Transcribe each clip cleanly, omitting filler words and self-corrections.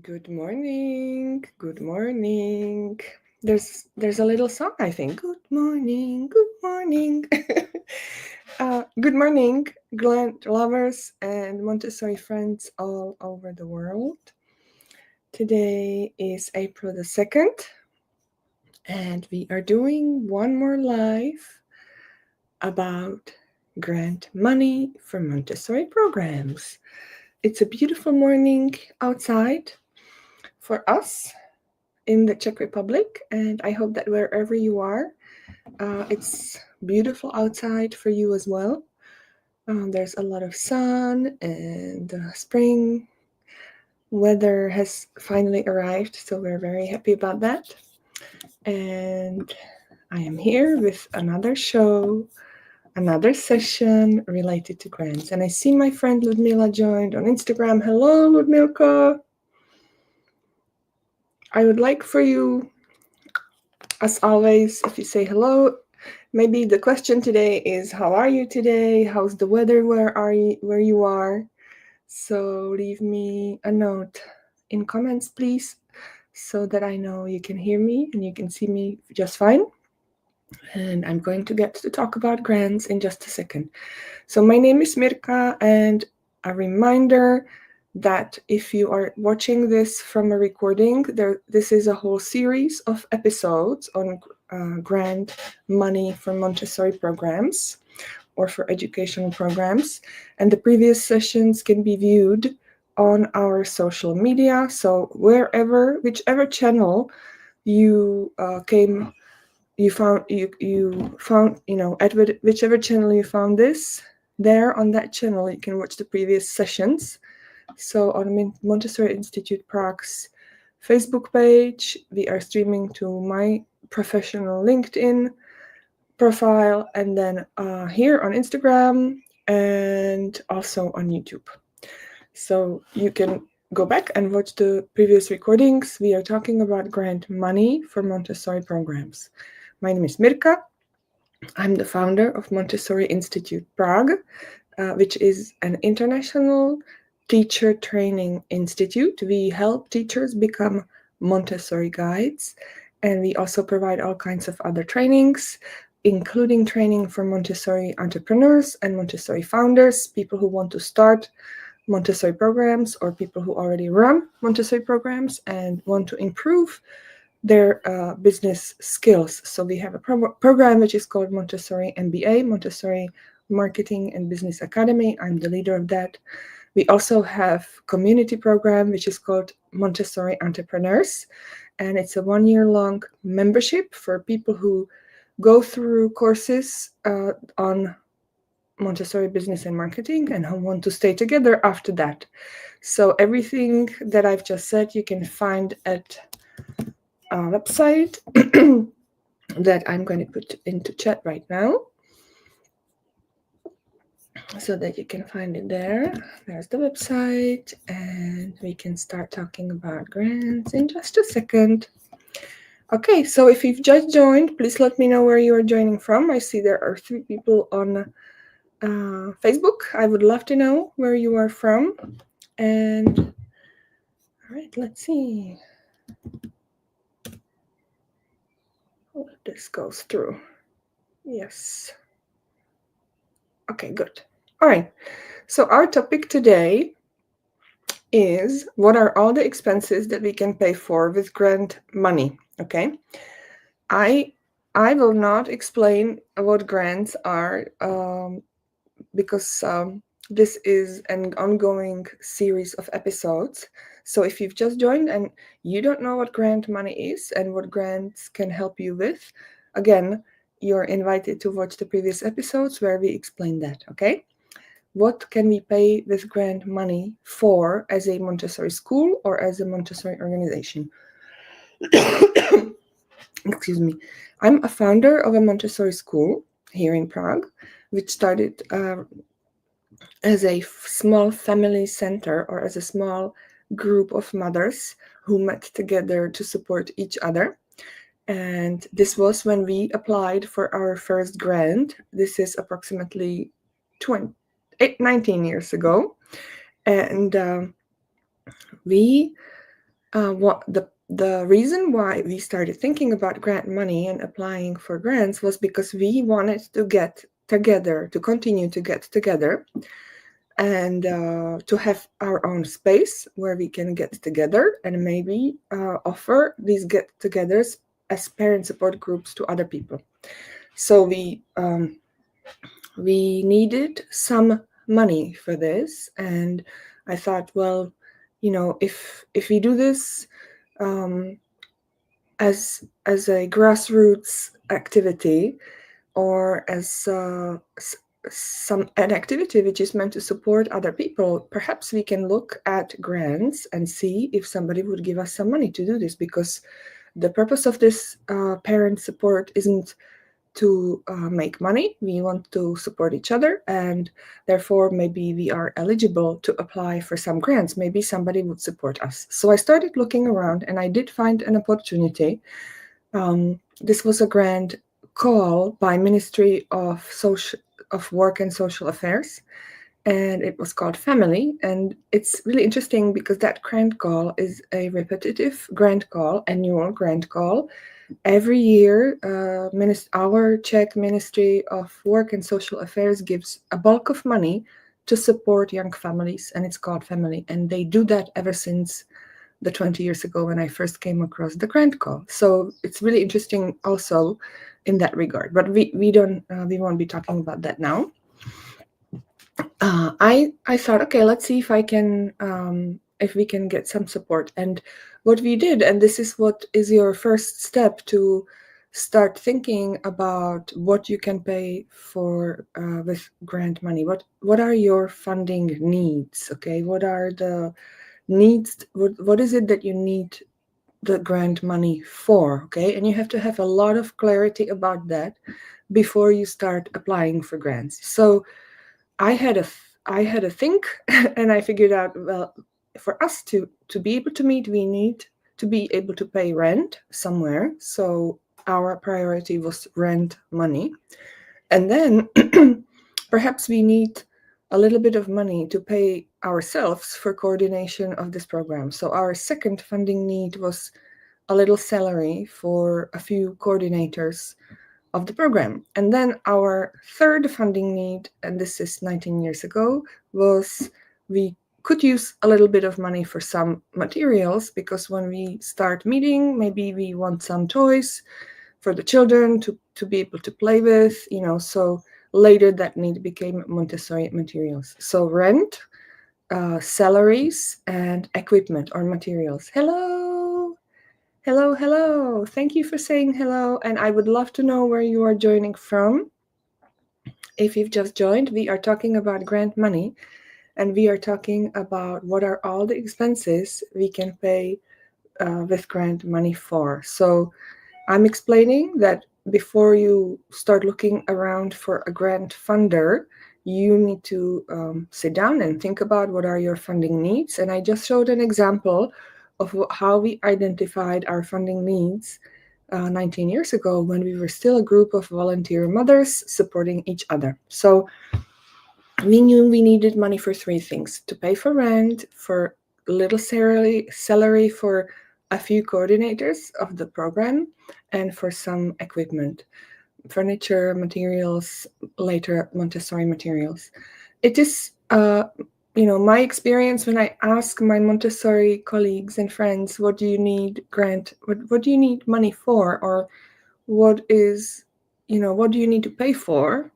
Good morning. Good morning. There's a little song, I think. Good morning. Good morning. Good morning, Glen lovers and Montessori friends all over the world. Today is April the 2nd, and we are doing one more live about grant money for Montessori programs. It's a beautiful morning outside for us in the Czech Republic, and I hope that wherever you are, it's beautiful outside for you as well. There's a lot of sun, and spring weather has finally arrived, so we're very happy about that. And I am here with another show, another session related to grants. And I see my friend Ludmila joined on Instagram. Hello, Ludmilka. I would like for you, as always, if you say hello, maybe the question today is, how are you today? How's the weather where you are? So leave me a note in comments, please, so that I know you can hear me and you can see me just fine. And I'm going to get to talk about grants in just a second. So my name is Mirka, and a reminder that if you are watching this from a recording, this is a whole series of episodes on grant money for Montessori programs or for educational programs. And the previous sessions can be viewed on our social media. So whichever channel you found, at whichever channel you found this, there on that channel you can watch the previous sessions. So on Montessori Institute Prague's Facebook page, we are streaming to my professional LinkedIn profile, and then here on Instagram, and also on YouTube. So you can go back and watch the previous recordings. We are talking about grant money for Montessori programs. My name is Mirka. I'm the founder of Montessori Institute Prague, which is an international teacher training institute. We help teachers become Montessori guides, and we also provide all kinds of other trainings, including training for Montessori entrepreneurs and Montessori founders, people who want to start Montessori programs or people who already run Montessori programs and want to improve their business skills. So we have a program which is called Montessori MBA, Montessori Marketing and Business Academy. I'm the leader of that. We also have community program which is called Montessori Entrepreneurs, and it's a 1-year-long membership for people who go through courses on Montessori business and marketing and who want to stay together after that. So everything that I've just said you can find at our website that I'm going to put into chat right now so that you can find it there. There's the website, and we can start talking about grants in just a second. Okay, so if you've just joined, please let me know where you are joining from. I see there are 3 people on Facebook. I would love to know where you are from. And all right, let's see. Hope this goes through. Yes. Okay, good. All right. So our topic today is, what are all the expenses that we can pay for with grant money? Okay. I will not explain what grants are because this is an ongoing series of episodes. So if you've just joined and you don't know what grant money is and what grants can help you with, again, you're invited to watch the previous episodes where we explain that, okay? What can we pay with grant money for as a Montessori school or as a Montessori organization? Excuse me. I'm a founder of a Montessori school here in Prague, which started as a small family center, or as a small group of mothers who met together to support each other. And this was when we applied for our first grant. This is approximately 19 years ago. And we what the reason why we started thinking about grant money and applying for grants was because we wanted to get together, to continue to get together, and to have our own space where we can get together and maybe offer these get-togethers as parent support groups to other people. So we needed some money for this, and I thought, well, if we do this as a grassroots activity, or as an activity which is meant to support other people, perhaps we can look at grants and see if somebody would give us some money to do this, because the purpose of this parent support isn't to make money. We want to support each other, and therefore maybe we are eligible to apply for some grants. Maybe somebody would support us. So I started looking around, and I did find an opportunity. This was a grant call by Ministry of Work and Social Affairs, and it was called Family. And it's really interesting because that grant call is a repetitive grant call, annual grant call. Every year, our Czech Ministry of Work and Social Affairs gives a bulk of money to support young families, and it's called Family. And they do that ever since the 20 years ago when I first came across the grant call. So it's really interesting also in that regard. But we won't be talking about that now. I thought, okay, let's see if we can get some support. And what we did, and this is what is your first step to start thinking about what you can pay for with grant money. What are your funding needs? Okay, what are the needs? What is it that you need the grant money for? Okay, and you have to have a lot of clarity about that before you start applying for grants. So I had a think, and I figured out, well, for us to be able to meet, we need to be able to pay rent somewhere. So our priority was rent money. And then perhaps we need a little bit of money to pay ourselves for coordination of this program. So our second funding need was a little salary for a few coordinators of the program. And then our third funding need, and this is 19 years ago, was we could use a little bit of money for some materials, because when we start meeting, maybe we want some toys for the children to be able to play with, so later that need became Montessori materials. So rent, salaries, and equipment or materials. Hello. Thank you for saying hello, and I would love to know where you are joining from. If you've just joined, we are talking about grant money, and we are talking about what are all the expenses we can pay with grant money for. So I'm explaining that before you start looking around for a grant funder, you need to sit down and think about what are your funding needs. And I just showed an example of how we identified our funding needs 19 years ago, when we were still a group of volunteer mothers supporting each other. So we knew we needed money for three things: to pay for rent, for little salary for a few coordinators of the program, and for some equipment, furniture, materials, later Montessori materials. It is my experience when I ask my Montessori colleagues and friends, what do you need what do you need money for, or what do you need to pay for?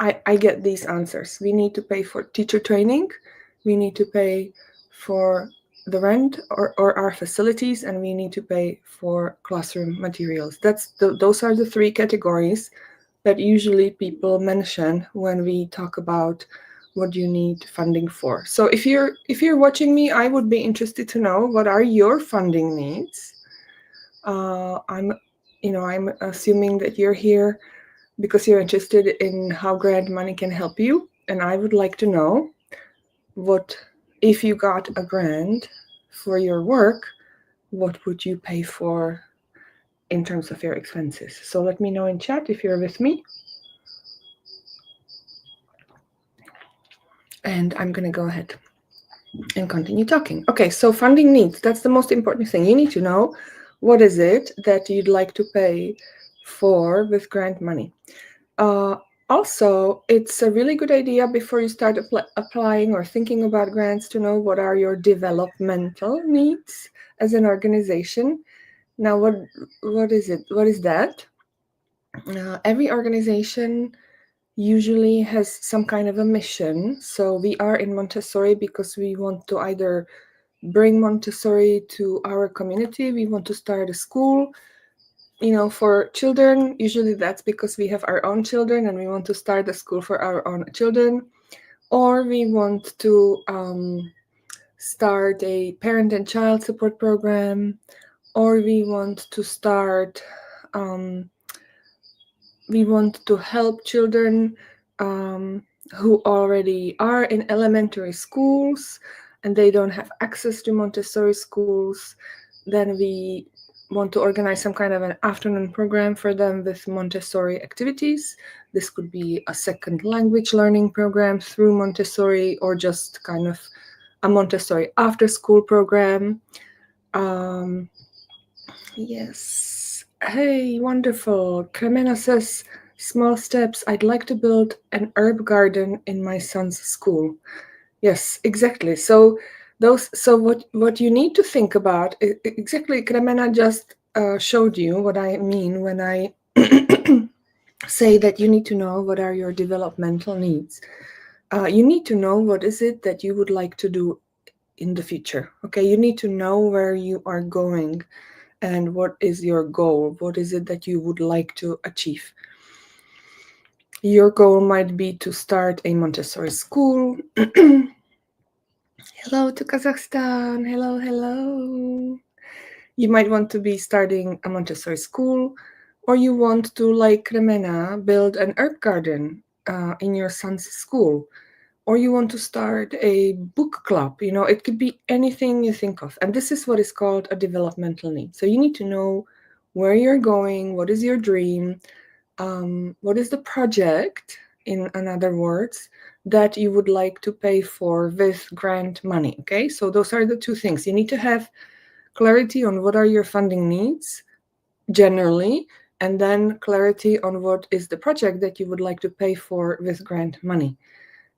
I get these answers. We need to pay for teacher training, we need to pay for the rent or our facilities, and we need to pay for classroom materials. Those are the three categories that usually people mention when we talk about what you need funding for. So if you're watching me, I would be interested to know, what are your funding needs? I'm assuming that you're here because you're interested in how grant money can help you, and I would like to know, what if you got a grant for your work, what would you pay for in terms of your expenses? So let me know in chat if you're with me. And I'm going to go ahead. and continue talking. Okay, so funding needs, that's the most important thing. You need to know what is it that you'd like to pay for with grant money. Uh, Also, it's a really good idea before you start applying or thinking about grants to know what are your developmental needs as an organization. Now, what is it? What is that? Every organization usually has some kind of a mission. So we are in Montessori because we want to either bring Montessori to our community. We want to start a school, for children. Usually that's because we have our own children and we want to start a school for our own children. Or we want to start a parent and child support program. Or we want to help children who already are in elementary schools and they don't have access to Montessori schools. Then we want to organize some kind of an afternoon program for them with Montessori activities. This could be a second language learning program through Montessori, or just kind of a Montessori after school program. Yes. Hey, wonderful. Cremena says, small steps. I'd like to build an herb garden in my son's school. Yes, exactly. So what you need to think about, exactly, Cremena just showed you what I mean when I say that you need to know what are your developmental needs. You need to know what is it that you would like to do in the future. Okay, you need to know where you are going and what is your goal. What is it that you would like to achieve? Your goal might be to start a Montessori school. Hello to Kazakhstan. Hello, hello. You might want to be starting a Montessori school, or you want to, like Cremena, build an herb garden in your son's school, or you want to start a book club. It could be anything you think of. And this is what is called a developmental need. So you need to know where you're going, what is your dream, what is the project, in other words, that you would like to pay for with grant money. Okay, so those are the two things. You need to have clarity on what are your funding needs generally, and then clarity on what is the project that you would like to pay for with grant money.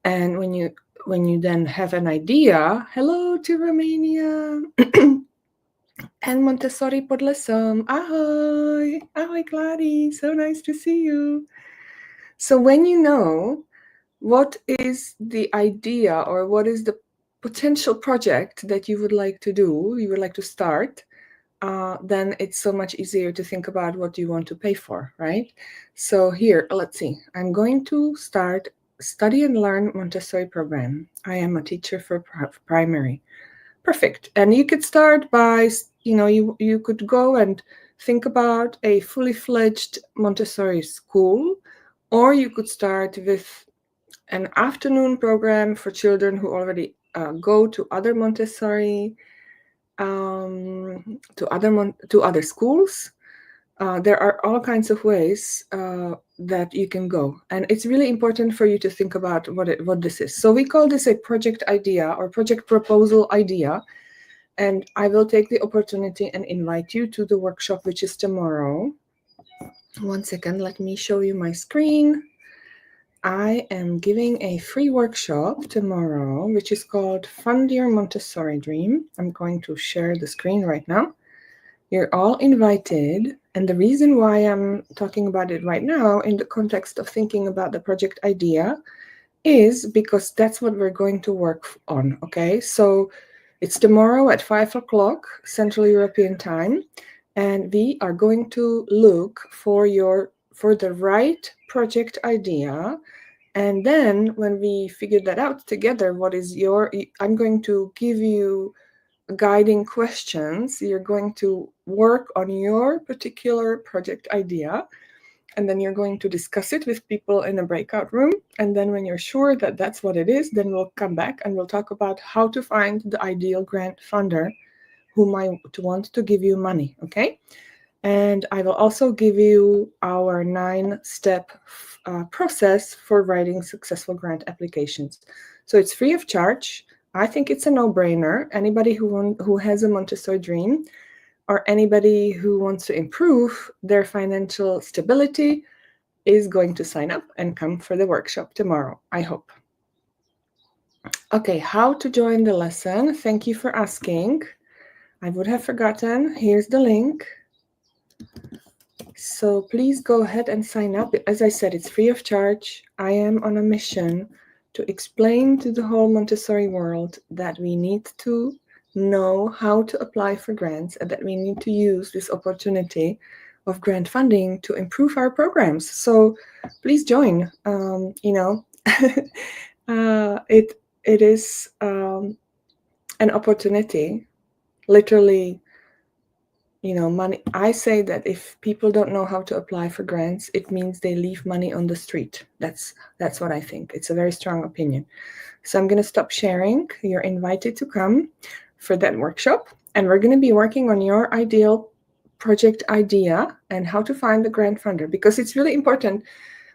And when you then have an idea, hello to Romania and Montessori Podlesom, ahoy, ahoy Clary, so nice to see you. So when you know what is the idea or what is the potential project that you would like to do, you would like to start, then it's so much easier to think about what you want to pay for, right? So here, let's see. I'm going to start Study and Learn Montessori program. I am a teacher for primary. Perfect. And you could start by, you could go and think about a fully fledged Montessori school, or you could start with an afternoon program for children who already go to other Montessori, to other schools. There are all kinds of ways that you can go, and it's really important for you to think about what this is. So we call this a project idea or project proposal idea, and I will take the opportunity and invite you to the workshop, which is tomorrow. One second, let me show you my screen. I am giving a free workshop tomorrow, which is called Fund Your Montessori Dream. I'm going to share the screen right now. You're all invited. And the reason why I'm talking about it right now in the context of thinking about the project idea is because that's what we're going to work on, okay? So it's tomorrow at 5 o'clock Central European time, and we are going to look for the right project idea. And then when we figure that out together, I'm going to give you guiding questions. You're going to work on your particular project idea, and then you're going to discuss it with people in a breakout room. And then when you're sure that that's what it is, then we'll come back and we'll talk about how to find the ideal grant funder who might want to give you money, okay? And I will also give you our 9-step process for writing successful grant applications. So it's free of charge. I think it's a no-brainer. Anybody who has a Montessori dream, or anybody who wants to improve their financial stability, is going to sign up and come for the workshop tomorrow, I hope. Okay, how to join the lesson? Thank you for asking. I would have forgotten. Here's the link. So please go ahead and sign up. As I said, it's free of charge. I am on a mission to explain to the whole Montessori world that we need to know how to apply for grants and that we need to use this opportunity of grant funding to improve our programs. So please join. It is an opportunity, literally. Money. I say that if people don't know how to apply for grants, it means they leave money on the street. That's what I think. It's a very strong opinion. So I'm going to stop sharing. You're invited to come for that workshop, and we're going to be working on your ideal project idea and how to find the grant funder, because it's really important.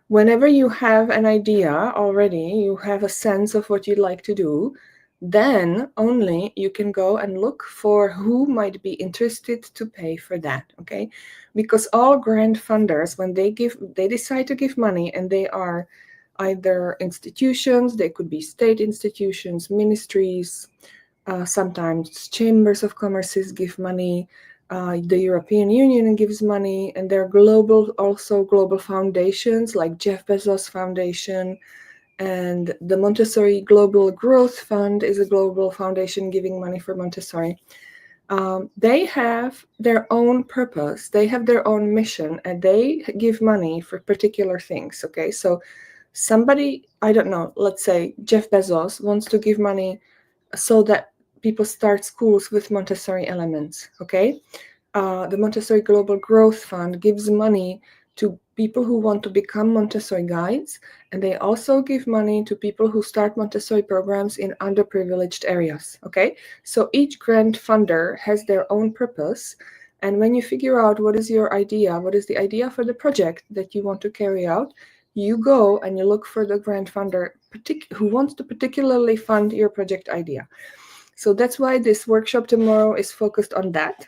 Whenever you have an idea already, you have a sense of what you'd like to do, then only you can go and look for who might be interested to pay for that, okay? Because all grant funders, when they decide to give money, and they are either institutions, they could be state institutions, ministries, sometimes chambers of commerces give money, the European Union gives money, and there are also global foundations like Jeff Bezos Foundation, and the Montessori Global Growth Fund is a global foundation giving money for Montessori. They have their own purpose, they have their own mission, and they give money for particular things, okay? So somebody, I don't know, let's say Jeff Bezos wants to give money so that people start schools with Montessori elements, okay? The Montessori Global Growth Fund gives money to people who want to become Montessori guides, and they also give money to people who start Montessori programs in underprivileged areas, okay? So each grant funder has their own purpose, and when you figure out what is your idea, what is the idea for the project that you want to carry out, you go and you look for the grant funder who wants to particularly fund your project idea. So that's why this workshop tomorrow is focused on that,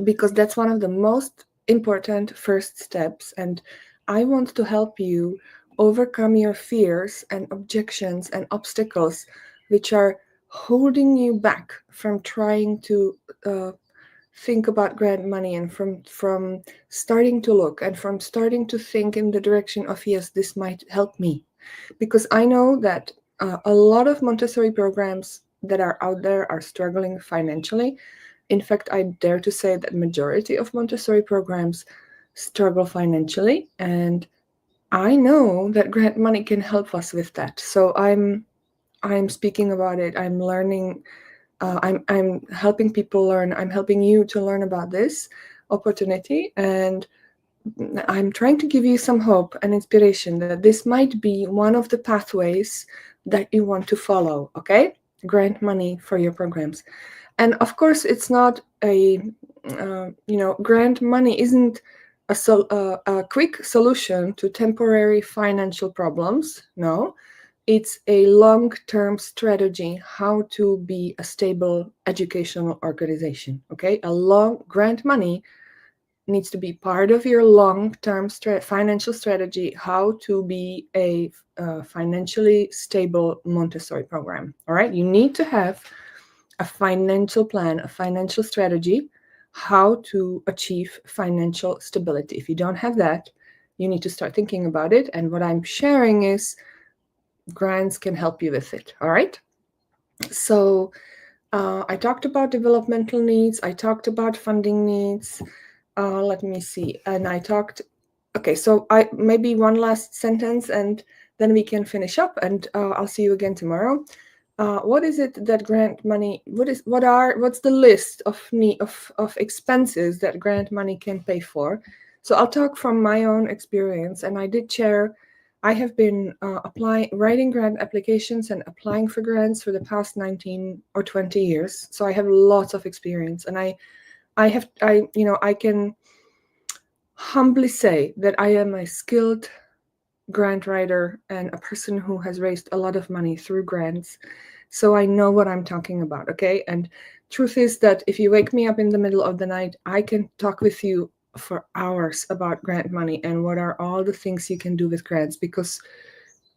because that's one of the most important first steps. And I want to help you overcome your fears and objections and obstacles which are holding you back from trying to think about grant money, and from starting to look and from starting to think in the direction of, yes, this might help me. Because I know that a lot of Montessori programs that are out there are struggling financially. In fact, I dare to say that majority of Montessori programs struggle financially, and I know that grant money can help us with that. So I'm speaking about it. I'm learning. I'm helping people learn. I'm helping you to learn about this opportunity, and I'm trying to give you some hope and inspiration that this might be one of the pathways that you want to follow, okay? Grant money for your programs. And of course, it's not grant money isn't a quick solution to temporary financial problems. No, it's a long-term strategy how to be a stable educational organization, okay? Grant money needs to be part of your long-term financial strategy, how to be a financially stable Montessori program. All right, you need to have a financial plan, a financial strategy, how to achieve financial stability. If you don't have that, you need to start thinking about it. And what I'm sharing is grants can help you with it. All right. So I talked about developmental needs. I talked about funding needs. Let me see. And I talked, okay, so maybe one last sentence and then we can finish up, and I'll see you again tomorrow. What is it that grant money, what's the list of expenses that grant money can pay for? So I'll talk from my own experience, and I have been writing grant applications and applying for grants for the past 19 or 20 years. So I have lots of experience, and I can humbly say that I am a skilled grant writer and a person who has raised a lot of money through grants. So I know what I'm talking about, okay? And truth is that if you wake me up in the middle of the night, I can talk with you for hours about grant money and what are all the things you can do with grants, because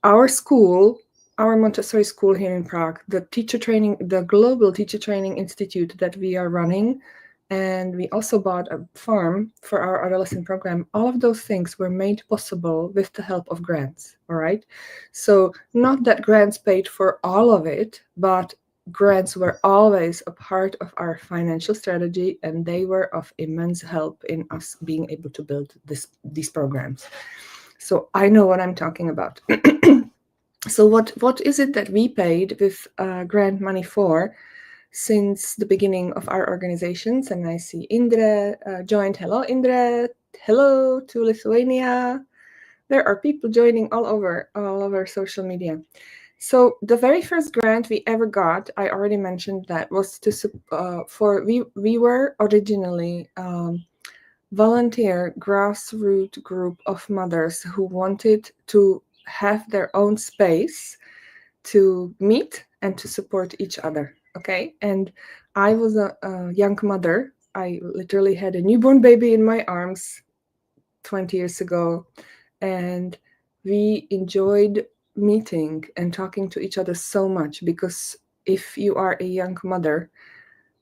our school, our Montessori school here in Prague, the global teacher training institute that we are running, and we also bought a farm for our adolescent program. All of those things were made possible with the help of grants, all right? So not that grants paid for all of it, but grants were always a part of our financial strategy, and they were of immense help in us being able to build these programs. So I know what I'm talking about. So what is it that we paid with grant money for since the beginning of our organizations? And I see Indre joined. Hello, Indre. Hello to Lithuania. There are people joining all over social media. So the very first grant we ever got, I already mentioned that, was we were originally volunteer grassroots group of mothers who wanted to have their own space to meet and to support each other. Okay. And I was a young mother. I literally had a newborn baby in my arms 20 years ago. And we enjoyed meeting and talking to each other so much, because if you are a young mother,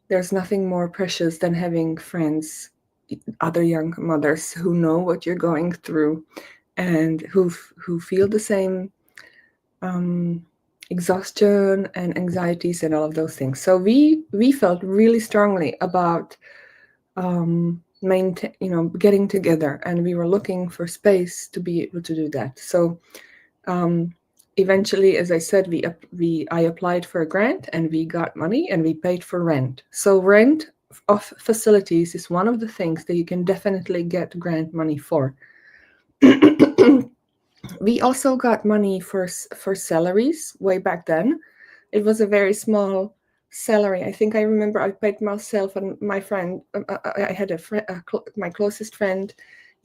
there's nothing more precious than having friends, other young mothers who know what you're going through and who feel the same exhaustion and anxieties and all of those things. So we felt really strongly about getting together, and we were looking for space to be able to do that. So eventually, as I said, I applied for a grant and we got money and we paid for rent. So rent of facilities is one of the things that you can definitely get grant money for. We also got money for salaries way back then. It was a very small salary. I think I remember I paid myself and my friend. I had my closest friend,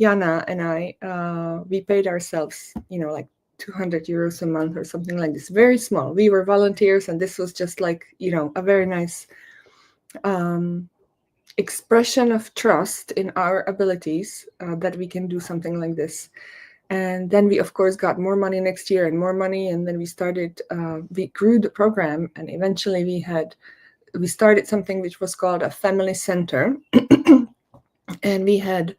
Jana, and we paid ourselves, like 200 euros a month or something like this. Very small. We were volunteers, and this was just like, a very nice expression of trust in our abilities, that we can do something like this. And then we, of course, got more money next year and more money. And then we grew the program. And eventually we started something which was called a family center. And we had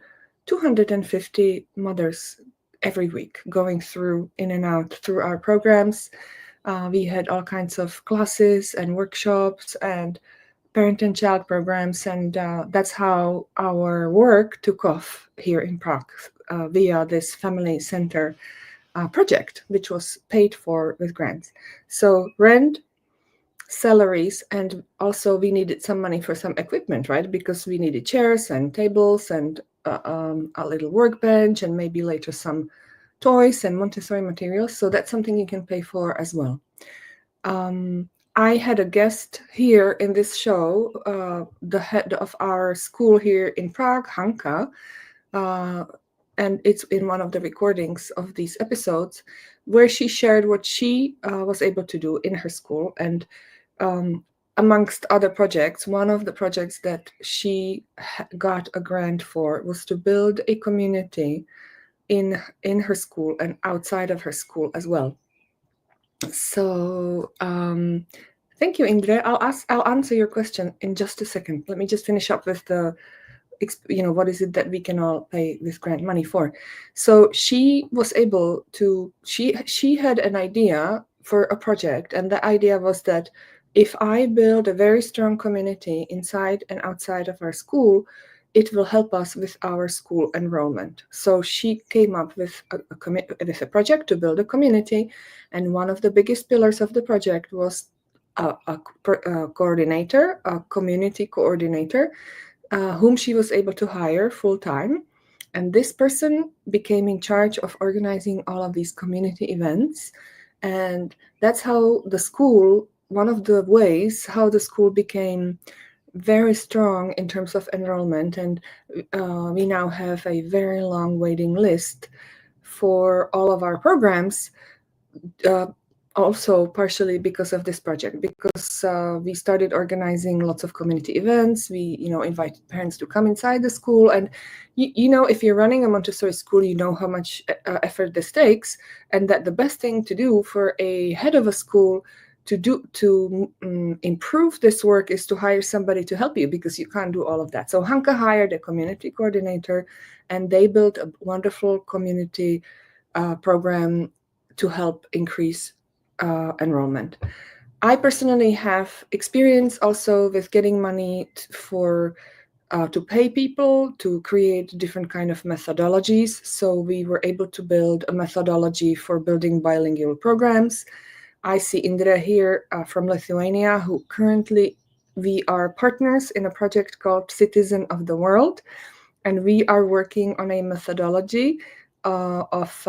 250 mothers every week going in and out through our programs. We had all kinds of classes and workshops and parent and child programs. And that's how our work took off here in Prague, via this family center project, which was paid for with grants. So rent, salaries, and also we needed some money for some equipment, right? Because we needed chairs and tables and a little workbench and maybe later some toys and Montessori materials. So that's something you can pay for as well. I had a guest here in this show, the head of our school here in Prague, Hanka, and it's in one of the recordings of these episodes, where she shared what she was able to do in her school. And amongst other projects, one of the projects that she got a grant for was to build a community in her school and outside of her school as well. So thank you, Indre. I'll answer your question in just a second. Let me just finish up with the what is it that we can all pay with grant money for. So she was able to, she had an idea for a project, and the idea was that if I build a very strong community inside and outside of our school, it will help us with our school enrollment. So she came up with a project to build a community, and one of the biggest pillars of the project was a coordinator, a community coordinator, whom she was able to hire full-time. And this person became in charge of organizing all of these community events. And that's how the school, one of the ways how the school became very strong in terms of enrollment. And we now have a very long waiting list for all of our programs, also partially because of this project, because we started organizing lots of community events. We, invited parents to come inside the school, and if you're running a Montessori school, you know how much effort this takes, and that the best thing to do for a head of a school to improve this work is to hire somebody to help you, because you can't do all of that. So Hanka hired a community coordinator, and they built a wonderful community program to help increase enrollment. I personally have experience also with getting money to pay people to create different kind of methodologies. So we were able to build a methodology for building bilingual programs. I see Indra here from Lithuania, who currently we are partners in a project called Citizen of the World, and we are working on a methodology of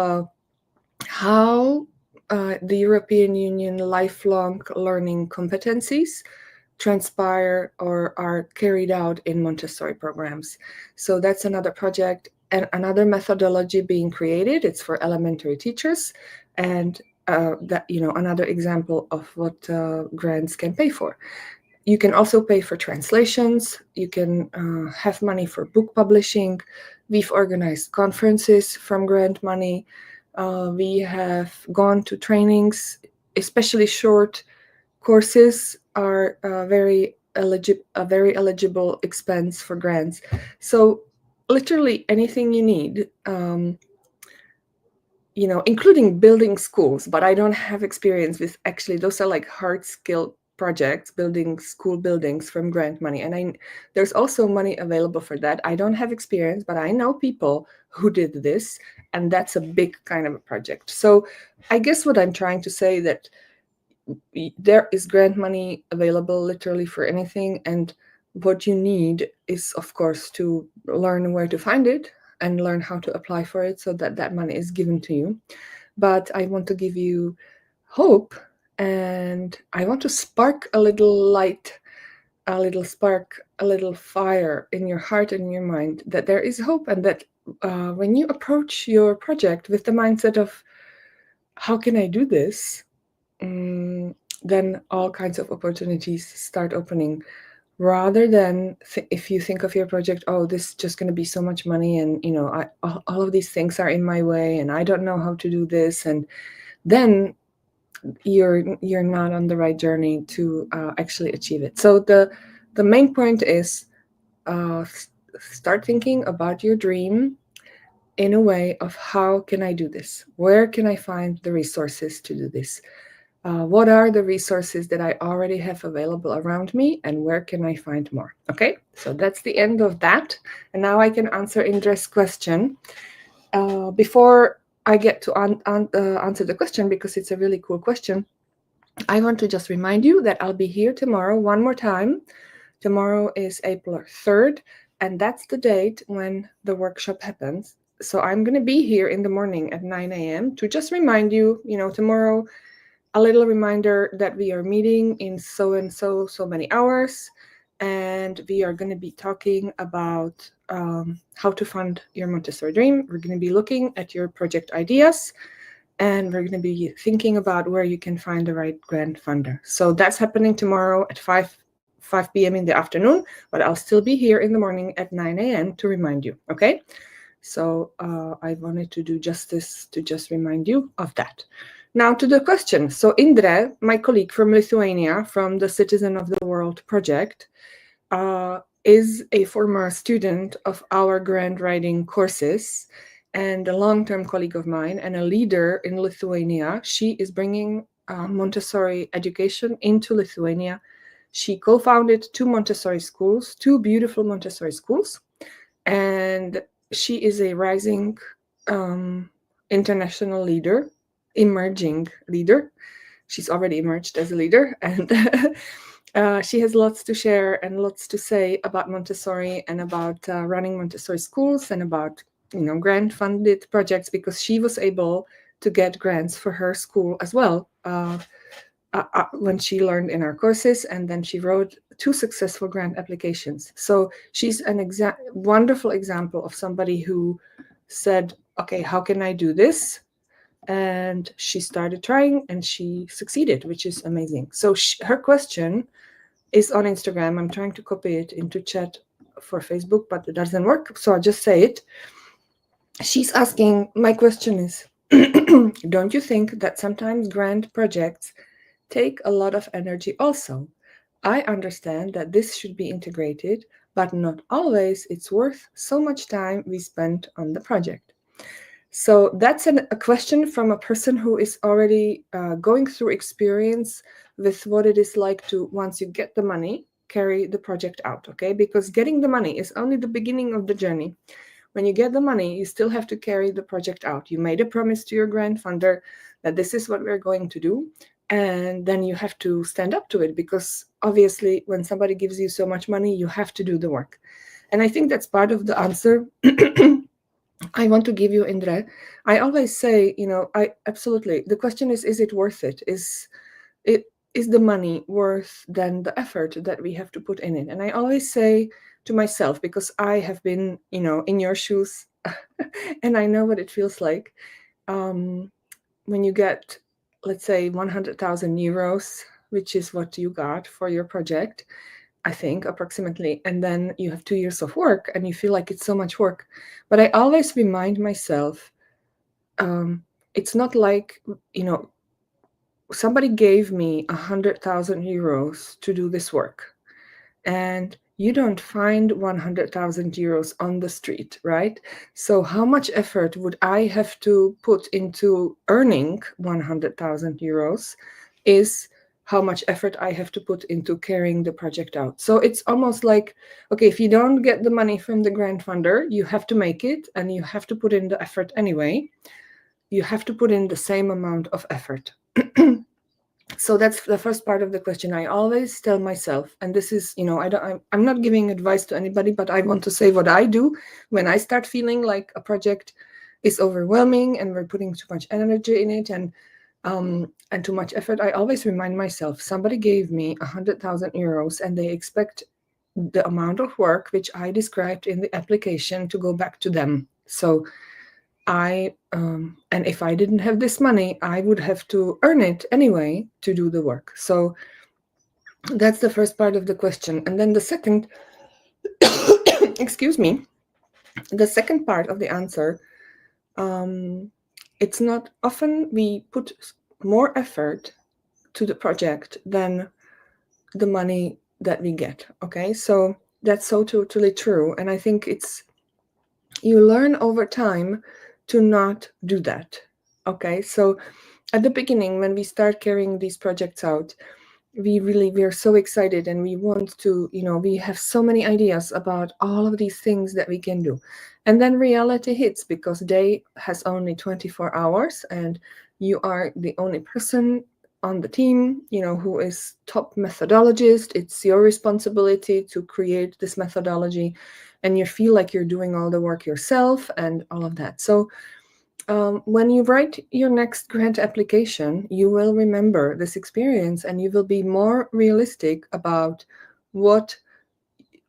how the European Union lifelong learning competencies transpire or are carried out in Montessori programs. So that's another project and another methodology being created. It's for elementary teachers, and another example of what grants can pay for. You can also pay for translations. You can have money for book publishing. We've organized conferences from grant money. We have gone to trainings, especially short courses are a very eligible expense for grants. So literally anything you need, including building schools, but I don't have experience with actually, those are like hard skill projects, building school buildings from grant money. And there's also money available for that. I don't have experience, but I know people who did this, and that's a big kind of a project. So I guess what I'm trying to say that there is grant money available literally for anything, and what you need is, of course, to learn where to find it and learn how to apply for it so that that money is given to you. But I want to give you hope, and I want to spark a little light, a little spark, a little fire in your heart and in your mind, that there is hope, and that when you approach your project with the mindset of, how can I do this? Then all kinds of opportunities start opening, rather than if you think of your project, oh, this is just going to be so much money, and all of these things are in my way, and I don't know how to do this, and then you're not on the right journey to actually achieve it. So the main point is start thinking about your dream in a way of, how can I do this? Where can I find the resources to do this? What are the resources that I already have available around me, and where can I find more? Okay, so that's the end of that. And now I can answer Indra's question. Before I get to answer the question, because it's a really cool question, I want to just remind you that I'll be here tomorrow one more time. Tomorrow is April 3rd, and that's the date when the workshop happens. So I'm going to be here in the morning at 9 a.m. to just remind you, tomorrow, a little reminder that we are meeting in so and so many hours, and we are going to be talking about how to fund your Montessori dream. We're going to be looking at your project ideas, and we're going to be thinking about where you can find the right grant funder. So that's happening tomorrow at 5 p.m. in the afternoon, but I'll still be here in the morning at 9 a.m. to remind you, okay? So I wanted to do justice to just remind you of that. Now to the question. So Indra, my colleague from Lithuania, from the Citizen of the World project, is a former student of our grant writing courses and a long-term colleague of mine and a leader in Lithuania. She is bringing Montessori education into Lithuania. She co-founded 2 Montessori schools, 2 beautiful Montessori schools, and she is a rising international leader, emerging leader. She's already emerged as a leader, and she has lots to share and lots to say about Montessori and about running Montessori schools and about grant-funded projects, because she was able to get grants for her school as well when she learned in our courses, and then she wrote 2 successful grant applications. So she's an wonderful example of somebody who said, okay, how can I do this? and she started trying and she succeeded, which is amazing. So her question is on Instagram. I'm trying to copy it into chat for Facebook, but it doesn't work, so I'll just say it. She's asking, my question is, don't you think that sometimes grand projects take a lot of energy also? I understand that this should be integrated, but not always it's worth so much time we spent on the project. So that's a question from a person who is already going through experience with what it is like to, once you get the money, carry the project out, okay? Because getting the money is only the beginning of the journey. When you get the money, you still have to carry the project out. You made a promise to your grant funder that this is what we're going to do, and then you have to stand up to it, because obviously when somebody gives you so much money, you have to do the work. And I think that's part of the answer I want to give you, Indra. I always say, I absolutely, the question is it worth it? Is the money worth then the effort that we have to put in it? And I always say to myself, because I have been, in your shoes and I know what it feels like. When you get, let's say, 100,000 euros, which is what you got for your project, I think, approximately, and then you have 2 years of work and you feel like it's so much work. But I always remind myself, it's not like, somebody gave me 100,000 euros to do this work, and you don't find 100,000 euros on the street, right? So how much effort would I have to put into earning 100,000 euros is how much effort I have to put into carrying the project out. So it's almost like, okay, if you don't get the money from the grant funder, you have to make it and you have to put in the effort anyway. You have to put in the same amount of effort. So that's the first part of the question. I always tell myself, and this is, I'm not giving advice to anybody, but I want to say what I do when I start feeling like a project is overwhelming and we're putting too much energy in it and too much effort. I always remind myself, somebody gave me 100,000 euros and they expect the amount of work which I described in the application to go back to them. So and if I didn't have this money, I would have to earn it anyway to do the work. So that's the first part of the question. And then the second, excuse me, the second part of the answer, it's not often we put more effort to the project than the money that we get. Okay, so that's so totally true. And I think you learn over time to not do that. Okay, so at the beginning, when we start carrying these projects out, we are so excited and we want to, we have so many ideas about all of these things that we can do. And then reality hits, because day has only 24 hours and you are the only person on the team, who is top methodologist. It's your responsibility to create this methodology, and you feel like you're doing all the work yourself and all of that. So when you write your next grant application, you will remember this experience and you will be more realistic about what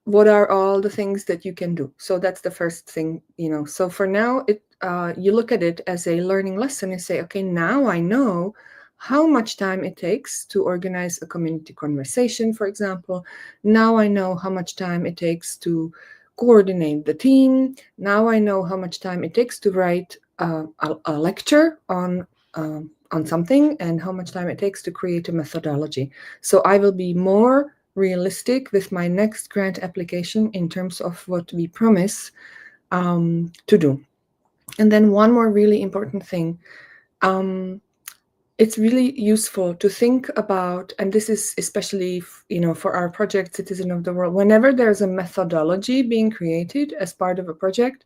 are all the things that you can do. So that's the first thing, So for now, you look at it as a learning lesson and say, okay, now I know how much time it takes to organize a community conversation, for example. Now I know how much time it takes to coordinate the team. Now I know how much time it takes to write a lecture on something, and how much time it takes to create a methodology. So I will be more realistic with my next grant application in terms of what we promise to do. And then one more really important thing. It's really useful to think about, and this is especially, for our project Citizen of the World, whenever there's a methodology being created as part of a project,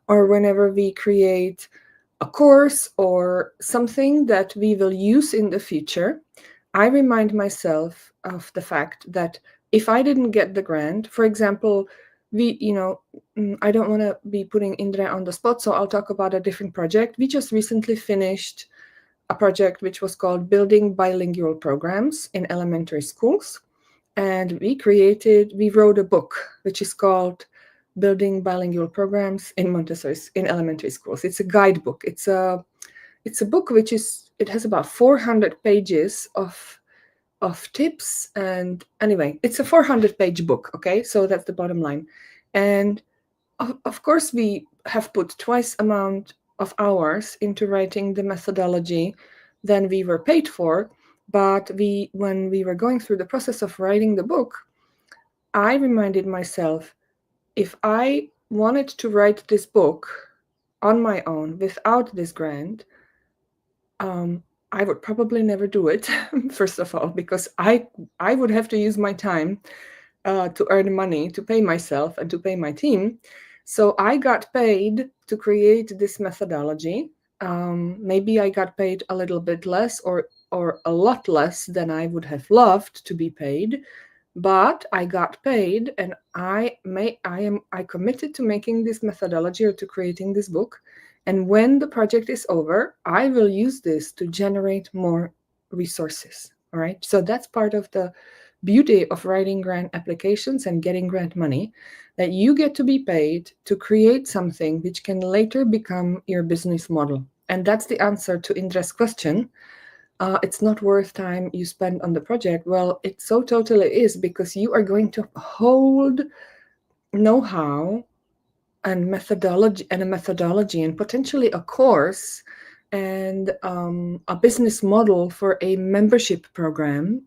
or whenever we create a course or something that we will use in the future, I remind myself of the fact that if I didn't get the grant, for example, I don't want to be putting Indra on the spot, so I'll talk about a different project. We just recently finished a project which was called Building Bilingual Programs in Elementary Schools. And we wrote a book which is called Building Bilingual Programs in Montessori in Elementary Schools. It's a guidebook. It's it's a book it has about 400 pages of tips. And anyway, it's a 400-page book. Okay, so that's the bottom line. And of course, we have put twice amount of hours into writing the methodology than we were paid for. But when we were going through the process of writing the book, I reminded myself, if I wanted to write this book on my own without this grant, I would probably never do it, first of all, because I would have to use my time to earn money, to pay myself and to pay my team. So I got paid to create this methodology. Maybe I got paid a little bit less or a lot less than I would have loved to be paid, but I got paid, and I committed to making this methodology or to creating this book. And when the project is over, I will use this to generate more resources. All right. So that's part of the beauty of writing grant applications and getting grant money, that you get to be paid to create something which can later become your business model. And that's the answer to Indra's question. It's not worth time you spend on the project. Well, it so totally is, because you are going to hold know-how and methodology and potentially a course and a business model for a membership program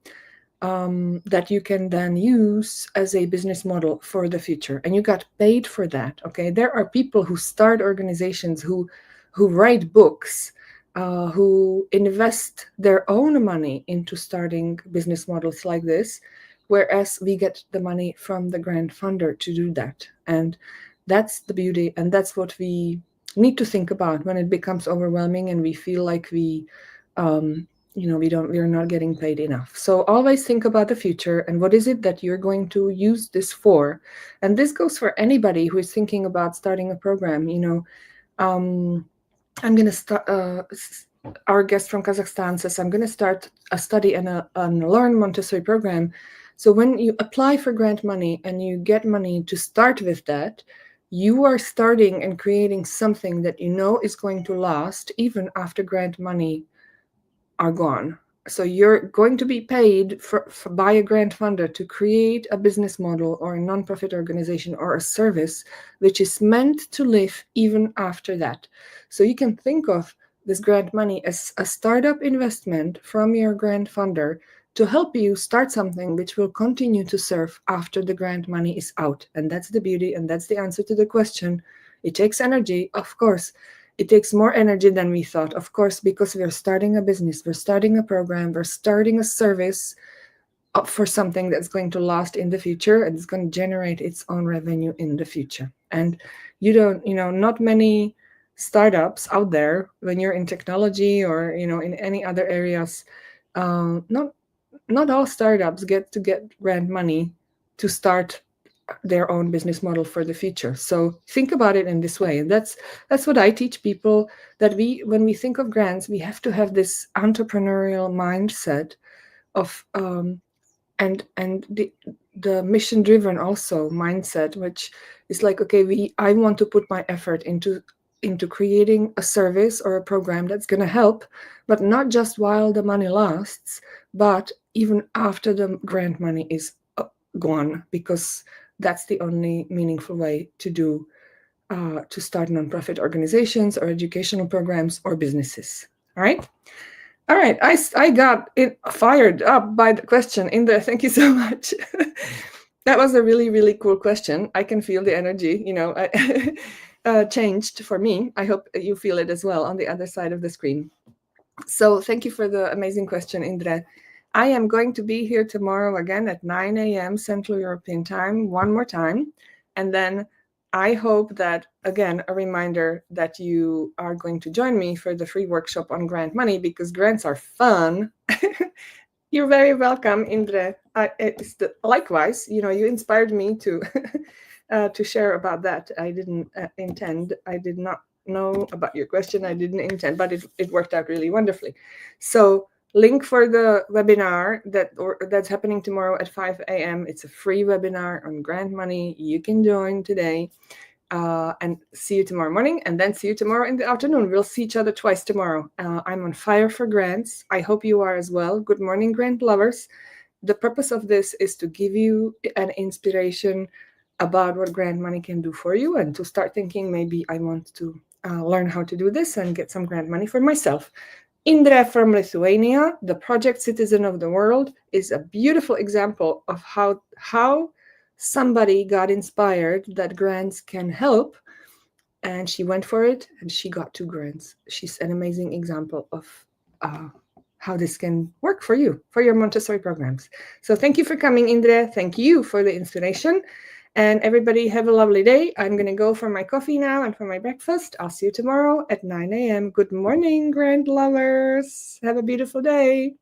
that you can then use as a business model for the future. And you got paid for that. Okay, there are people who start organizations, who write books, who invest their own money into starting business models like this, whereas we get the money from the grant funder to do that. And that's the beauty, and that's what we need to think about when it becomes overwhelming and we feel like we're not getting paid enough. So always think about the future and what is it that you're going to use this for. And this goes for anybody who is thinking about starting a program. I'm going to start, our guest from Kazakhstan says, I'm going to start a study and learn Montessori program. So when you apply for grant money and you get money to start with that, you are starting and creating something that you know is going to last even after grant money are gone. So you're going to be paid by a grant funder to create a business model or a nonprofit organization or a service which is meant to live even after that. So you can think of this grant money as a startup investment from your grant funder to help you start something which will continue to serve after the grant money is out. And that's the beauty, and that's the answer to the question. It takes energy, of course. It takes more energy than we thought, of course, because we're starting a business, we're starting a program, we're starting a service for something that's going to last in the future, and it's going to generate its own revenue in the future. And not many startups out there, when you're in technology or in any other areas, not all startups get grant money to start their own business model for the future. So think about it in this way. And that's what I teach people, that when we think of grants, we have to have this entrepreneurial mindset of and the mission-driven also mindset, which is like, okay, I want to put my effort into creating a service or a program that's going to help, but not just while the money lasts, but even after the grant money is gone, because that's the only meaningful way to start nonprofit organizations or educational programs or businesses. All right. I got it fired up by the question. Indra, thank you so much. That was a really, really cool question. I can feel the energy, changed for me. I hope you feel it as well on the other side of the screen. So thank you for the amazing question, Indra. I am going to be here tomorrow again at 9 a.m. Central European Time, one more time. And then I hope that, again, a reminder that you are going to join me for the free workshop on grant money, because grants are fun. You're very welcome, Indra. Likewise, you inspired me to share about that. I didn't intend. I did not know about your question. I didn't intend, but it worked out really wonderfully. So link for the webinar that's happening tomorrow at 5 a.m. It's a free webinar on grant money. You can join today. and see you tomorrow morning, and then see you tomorrow in the afternoon. We'll see each other twice tomorrow. I'm on fire for grants. I hope you are as well. Good morning, grant lovers. The purpose of this is to give you an inspiration about what grant money can do for you, and to start thinking, maybe I want to learn how to do this and get some grant money for myself. Indra from Lithuania, the project Citizen of the World, is a beautiful example of how somebody got inspired that grants can help, and she went for it and she got 2 grants. She's an amazing example of how this can work for you, for your Montessori programs. So thank you for coming, Indra. Thank you for the inspiration. And everybody have a lovely day. I'm going to go for my coffee now and for my breakfast. I'll see you tomorrow at 9 a.m. Good morning, grant lovers. Have a beautiful day.